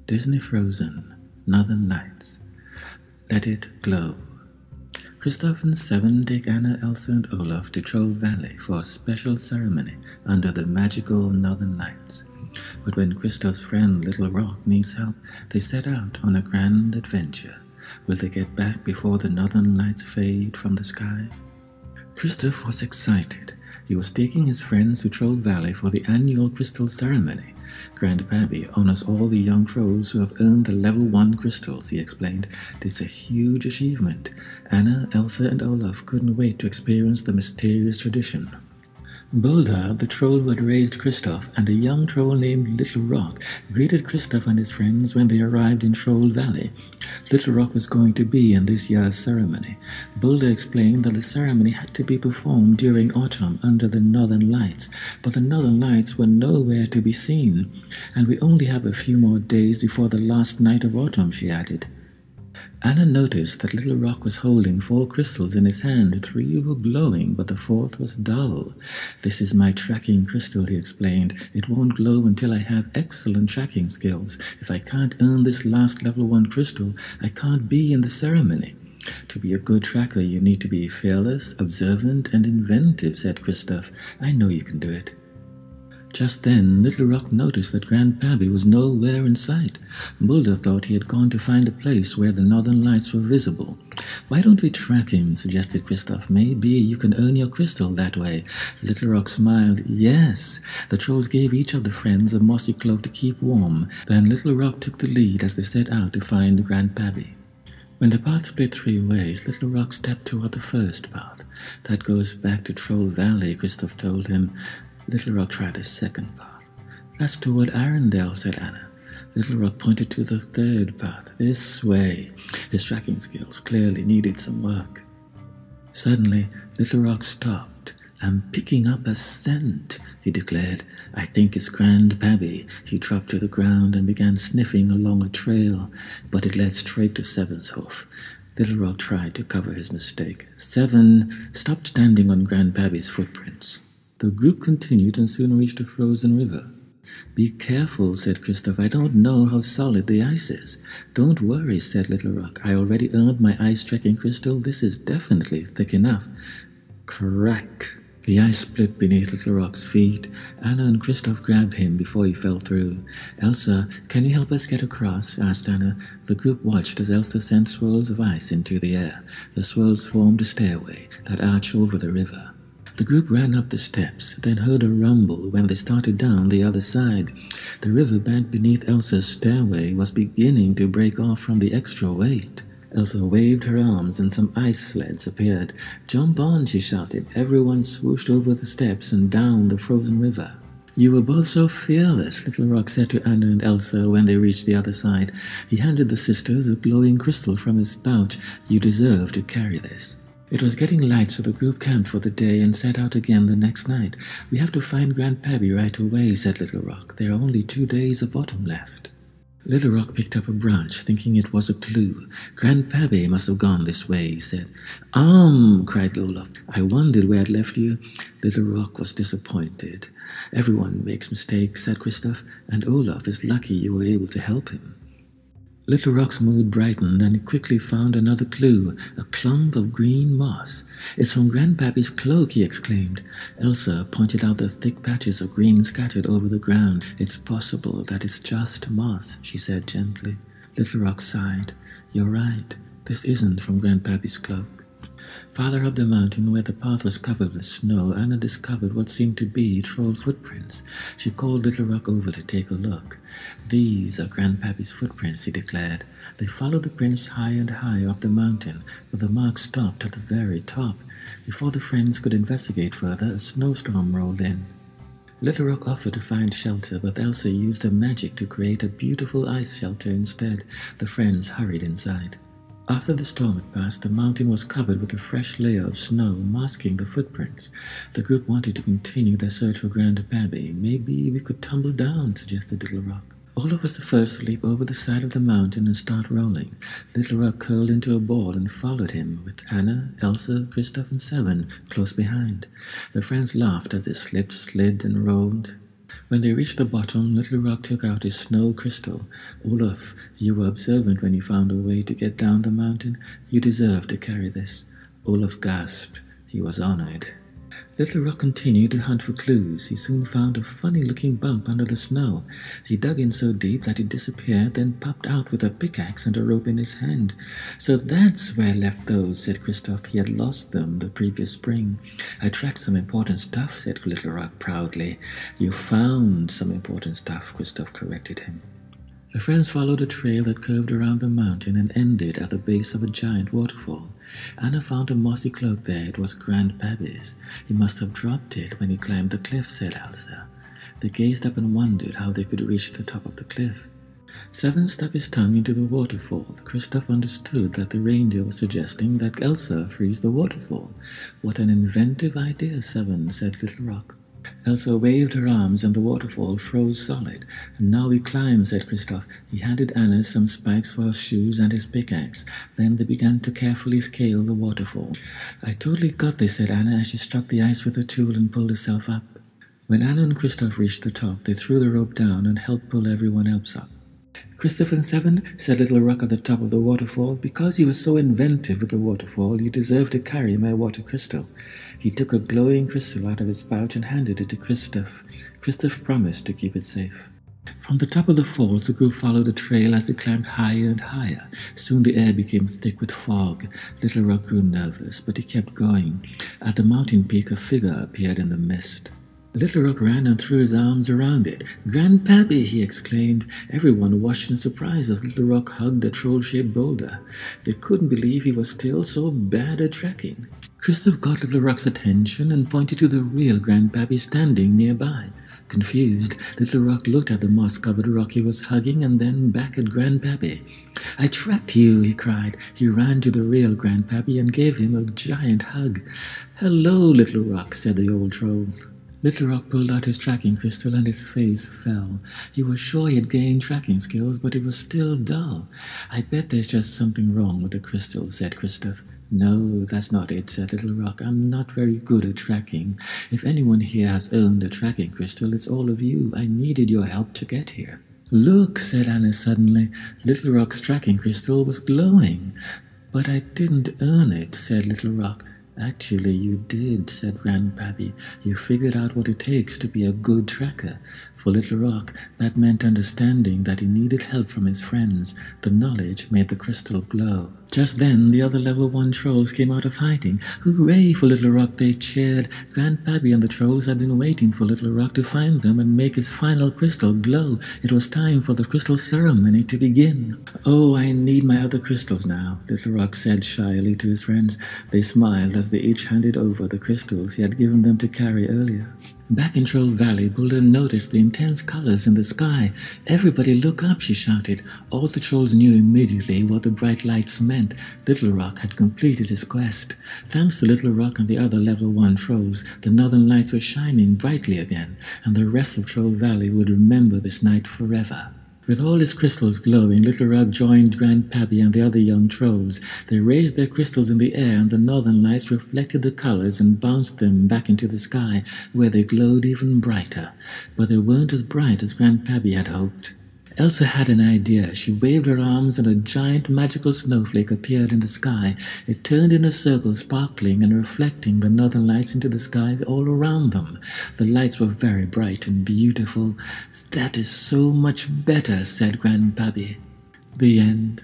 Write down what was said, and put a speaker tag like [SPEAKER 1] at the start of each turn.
[SPEAKER 1] Disney Frozen, Northern Lights. Let it glow. Kristoff and Sven take Anna, Elsa, and Olaf to Troll Valley for a special ceremony under the magical Northern Lights. But when Kristoff's friend Little Rock needs help, they set out on a grand adventure. Will they get back before the Northern Lights fade from the sky? Kristoff was excited. He was taking his friends to Troll Valley for the annual crystal ceremony. Grand Pabbie honors all the young trolls who have earned the level 1 crystals, he explained. It's a huge achievement. Anna, Elsa, and Olaf couldn't wait to experience the mysterious tradition. Boulder, the troll who had raised Kristoff, and a young troll named Little Rock greeted Kristoff and his friends when they arrived in Troll Valley. Little Rock was going to be in this year's ceremony. Boulder explained that the ceremony had to be performed during autumn under the Northern Lights, but the Northern Lights were nowhere to be seen. And we only have a few more days before the last night of autumn, she added. Anna noticed that Little Rock was holding 4 crystals in his hand. 3 were glowing, but the 4th was dull. This is my tracking crystal, he explained. It won't glow until I have excellent tracking skills. If I can't earn this last level 1 crystal, I can't be in the ceremony. To be a good tracker, you need to be fearless, observant, and inventive, said Kristoff. I know you can do it. Just then, Little Rock noticed that Grand Pabbie was nowhere in sight. Boulder thought he had gone to find a place where the Northern Lights were visible. Why don't we track him, suggested Kristoff. Maybe you can earn your crystal that way. Little Rock smiled. Yes. The trolls gave each of the friends a mossy cloak to keep warm. Then Little Rock took the lead as they set out to find Grand Pabbie. When the path split 3 ways, Little Rock stepped toward the first path. That goes back to Troll Valley, Kristoff told him. Little Rock tried the second path. That's toward Arendelle, said Anna. Little Rock pointed to the third path. This way. His tracking skills clearly needed some work. Suddenly, Little Rock stopped. I'm picking up a scent, he declared. I think it's Grand Pabbie. He dropped to the ground and began sniffing along a trail, but it led straight to Seven's hoof. Little Rock tried to cover his mistake. Seven stopped standing on Grand Pabbie's footprints. The group continued and soon reached the frozen river. Be careful, said Kristoff. I don't know how solid the ice is. Don't worry, said Little Rock. I already earned my ice-tracking crystal. This is definitely thick enough. Crack! The ice split beneath Little Rock's feet. Anna and Kristoff grabbed him before he fell through. Elsa, can you help us get across? Asked Anna. The group watched as Elsa sent swirls of ice into the air. The swirls formed a stairway that arched over the river. The group ran up the steps, then heard a rumble when they started down the other side. The river bank beneath Elsa's stairway was beginning to break off from the extra weight. Elsa waved her arms and some ice sleds appeared. Jump on, she shouted. Everyone swooshed over the steps and down the frozen river. You were both so fearless, Little Rock said to Anna and Elsa when they reached the other side. He handed the sisters a glowing crystal from his pouch. You deserve to carry this. It was getting light, so the group camped for the day and set out again the next night. We have to find Grand Pabbie right away, said Little Rock. There are only 2 days of autumn left. Little Rock picked up a branch, thinking it was a clue. Grand Pabbie must have gone this way, he said. Cried Olaf. I wondered where I'd left you. Little Rock was disappointed. Everyone makes mistakes, said Kristoff, and Olaf is lucky you were able to help him. Little Rock's mood brightened, and he quickly found another clue, a clump of green moss. It's from Grand Pabbie's cloak, he exclaimed. Elsa pointed out the thick patches of green scattered over the ground. It's possible that it's just moss, she said gently. Little Rock sighed. You're right. This isn't from Grand Pabbie's cloak. Farther up the mountain, where the path was covered with snow, Anna discovered what seemed to be troll footprints. She called Little Rock over to take a look. These are Grand Pabbie's footprints, he declared. They followed the prints high and high up the mountain, but the mark stopped at the very top. Before the friends could investigate further, a snowstorm rolled in. Little Rock offered to find shelter, but Elsa used her magic to create a beautiful ice shelter instead. The friends hurried inside. After the storm had passed, the mountain was covered with a fresh layer of snow, masking the footprints. The group wanted to continue their search for Grand Pabbie. Maybe we could tumble down, suggested Little Rock. Olaf was the first to leap over the side of the mountain and start rolling. Little Rock curled into a ball and followed him, with Anna, Elsa, Kristoff, and Sven close behind. The friends laughed as they slipped, slid, and rolled. When they reached the bottom, Little Rock took out his snow crystal. "Olaf, you were observant when you found a way to get down the mountain. You deserve to carry this." Olaf gasped. He was honored. Little Rock continued to hunt for clues. He soon found a funny-looking bump under the snow. He dug in so deep that it disappeared, then popped out with a pickaxe and a rope in his hand. "So that's where I left those," said Kristoff. He had lost them the previous spring. "I tracked some important stuff," said Little Rock proudly. "You found some important stuff," Kristoff corrected him. The friends followed a trail that curved around the mountain and ended at the base of a giant waterfall. Anna found a mossy cloak there. It was Grand Pabbie's. "He must have dropped it when he climbed the cliff," said Elsa. They gazed up and wondered how they could reach the top of the cliff. Sven stuck his tongue into the waterfall. Kristoff understood that the reindeer was suggesting that Elsa freeze the waterfall. "What an inventive idea, Sven," said Little Rock. Elsa waved her arms and the waterfall froze solid. "And now we climb," said Kristoff. He handed Anna some spikes for her shoes and his pickaxe. Then they began to carefully scale the waterfall. "I totally got this," said Anna as she struck the ice with her tool and pulled herself up. When Anna and Kristoff reached the top, they threw the rope down and helped pull everyone else up. "Kristoff and Sven," said Little Rock at the top of the waterfall, "because you were so inventive with the waterfall, you deserve to carry my water crystal." He took a glowing crystal out of his pouch and handed it to Kristoff. Kristoff promised to keep it safe. From the top of the falls, the group followed the trail as they climbed higher and higher. Soon the air became thick with fog. Little Rock grew nervous, but he kept going. At the mountain peak, a figure appeared in the mist. Little Rock ran and threw his arms around it. "Grand Pabbie!" he exclaimed. Everyone watched in surprise as Little Rock hugged a troll-shaped boulder. They couldn't believe he was still so bad at trekking. Kristoff got Little Rock's attention and pointed to the real Grand Pabbie standing nearby. Confused, Little Rock looked at the moss-covered rock he was hugging and then back at Grand Pabbie. "I tracked you," he cried. He ran to the real Grand Pabbie and gave him a giant hug. "Hello, Little Rock," said the old troll. Little Rock pulled out his tracking crystal and his face fell. He was sure he had gained tracking skills, but it was still dull. "I bet there's just something wrong with the crystal," said Kristoff. "No, that's not it," said Little Rock. "I'm not very good at tracking. If anyone here has owned a tracking crystal, it's all of you. I needed your help to get here." "Look," said Anna suddenly. Little Rock's tracking crystal was glowing. "But I didn't earn it," said Little Rock. "Actually, you did," said Grand Pabbie. "You figured out what it takes to be a good tracker." For Little Rock, that meant understanding that he needed help from his friends. The knowledge made the crystal glow. Just then, the other level 1 trolls came out of hiding. "Hooray for Little Rock," they cheered. Grand Pabbie and the trolls had been waiting for Little Rock to find them and make his final crystal glow. It was time for the crystal ceremony to begin. "Oh, I need my other crystals now," Little Rock said shyly to his friends. They smiled as they each handed over the crystals he had given them to carry earlier. Back in Troll Valley, Boulder noticed the intense colors in the sky. "Everybody look up," she shouted. All the trolls knew immediately what the bright lights meant. Little Rock had completed his quest. Thanks to Little Rock and the other level 1 trolls, the northern lights were shining brightly again, and the rest of Troll Valley would remember this night forever. With all his crystals glowing, Little Rock joined Grand Pabbie and the other young trolls. They raised their crystals in the air, and the northern lights reflected the colors and bounced them back into the sky, where they glowed even brighter. But they weren't as bright as Grand Pabbie had hoped. Elsa had an idea. She waved her arms and a giant magical snowflake appeared in the sky. It turned in a circle, sparkling and reflecting the northern lights into the sky all around them. The lights were very bright and beautiful. "That is so much better," said Grand Pabbie. The end.